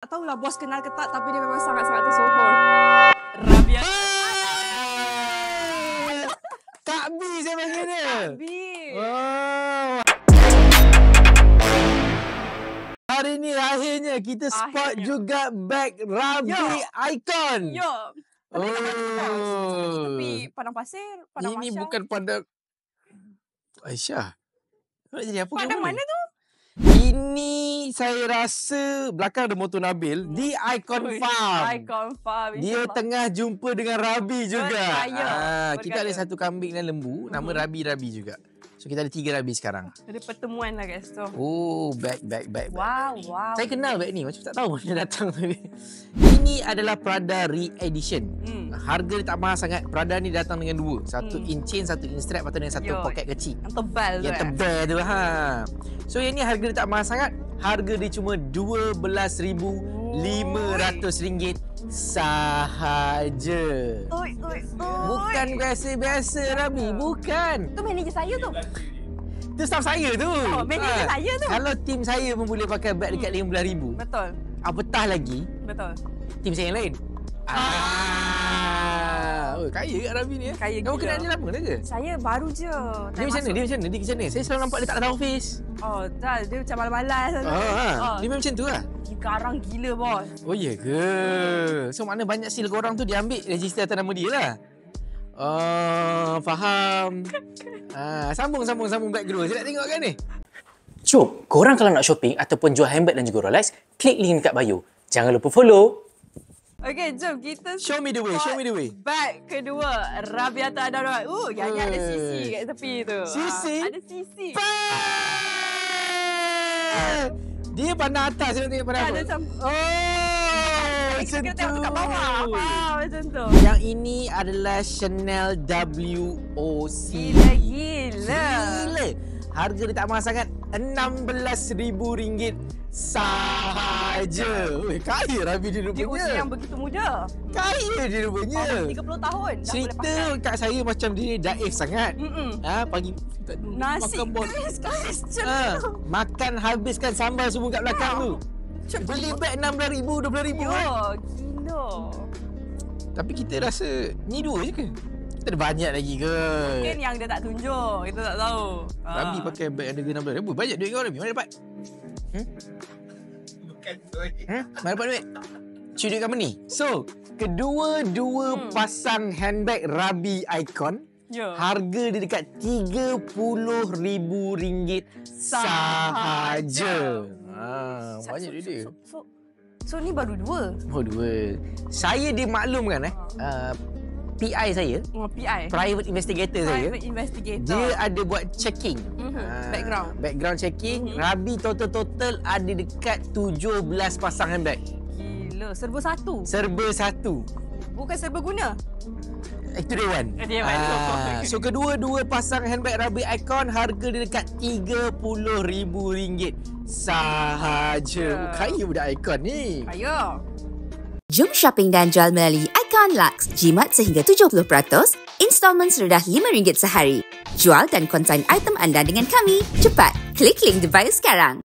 Tak tahulah bos kenal ke tak, tapi dia memang sangat-sangat tersohor. Rabia. Kak B saya panggil dia. Kak B. Oh. Hari ni akhirnya kita spot juga bag Rabi Icon. Yo. Tapi oh. Tapi Padang Pasir, Padang Ini Masya. bukan Padang Aisyah. Nak jadi apa? Padang mana tu? Ini saya rasa belakang ada motor Nabil di Icon Farm. Icon Farm. Dia tengah jumpa dengan Rabi juga. Kita ada satu kambing dan lembu, nama Rabi juga. So kita ada 3 Rabi sekarang. Ada pertemuan lah guys tu. Oh, bag. Wow. Saya kenal bag ni, macam tak tahu mana datang tadi. Ini adalah Prada Re-Edition. Harga dia tak mahal sangat. Prada ni datang dengan 2. Satu in chain, satu in strap atau dengan satu poket kecil. Yang tebal tu. Yang tebal tu So yang ni harga dia tak mahal sangat. Harga dia cuma RM12,500 sahaja. Oi. Bukan biasa-biasa Rabi, bukan. Tu manager saya tu. Itu staff saya tu. Oh, manager saya tu. Kalau tim saya pun boleh pakai beg dekat RM15,000. Betul. Apatah lagi Betul. tim saya yang lain. Oh, kaya kat Rabi ni. Kaya Kamu gila. kenal dia lama dah ke? Saya baru je. Dia macam mana? Dia macam mana? Saya selalu nampak dia tak ada office. Oh, dah. Dia macam malas-malas. Dia macam tu lah. Garang gila bos. Oh, ya ke? So, makna banyak seal korang tu dia ambil register atas nama dia lah. Oh, faham. Sambung back kedua. Saya nak tengok kan ni? Jom, korang kalau nak shopping ataupun jual handbag dan juga Rolex, klik link dekat bio. Jangan lupa follow. Okey, jom kita Show me the way. bag kedua, Rabiata Adarat. Yang ada sisi kat tepi tu. Sisi? Ada sisi. Dia pandang atas, saya nak tengok pandang Ada apa? macam Macam kita tengok kat bawah. Macam tu. Yang ini adalah Chanel WOC. Gila. Harga dia tak mahal sangat. RM16,000 sahaja. Kaya Rabi dia Di rupanya. usia yang begitu muda. Kaya dia rupanya. 30 tahun. dah Cerita boleh pakai. kat saya macam dia daif sangat. Pagi Nasi makan bos. keras. Makan habiskan sambal semua kat belakang tu. Beli beg RM16,000, RM20,000. Gila. Tapi kita rasa ni 2 je ke? Kita ada banyak lagi ke? Mungkin yang dia tak tunjuk. Kita tak tahu. Rabi pakai beg yang harga RM16,000. Banyak duit kau Rabi. Mana dapat? Bukan duit. Mana dapat duit? Curi duit company. So, kedua-dua pasang handbag Rabi Icon, harga dia dekat RM30,000 sahaja. Banyak duit dia. So ni baru 2. Oh, 2. Saya dimaklumkan PI saya, PI. Private Investigator saya, Private Investigator. dia ada buat checking. Background checking. Rabi total ada dekat 17 pasang handbag. Gila. Serba satu. Bukan serba guna. Itu Dewan. So kedua-dua pasang handbag Rabi Icon harga dia dekat RM30,000 sahaja. Kaya budak Icon ni. Kaya. Jom shopping dan jual melalui Icon Lux. Jimat sehingga 70%, installment serendah RM5 sehari. Jual dan konsign item anda dengan kami. Cepat, klik link di bio sekarang.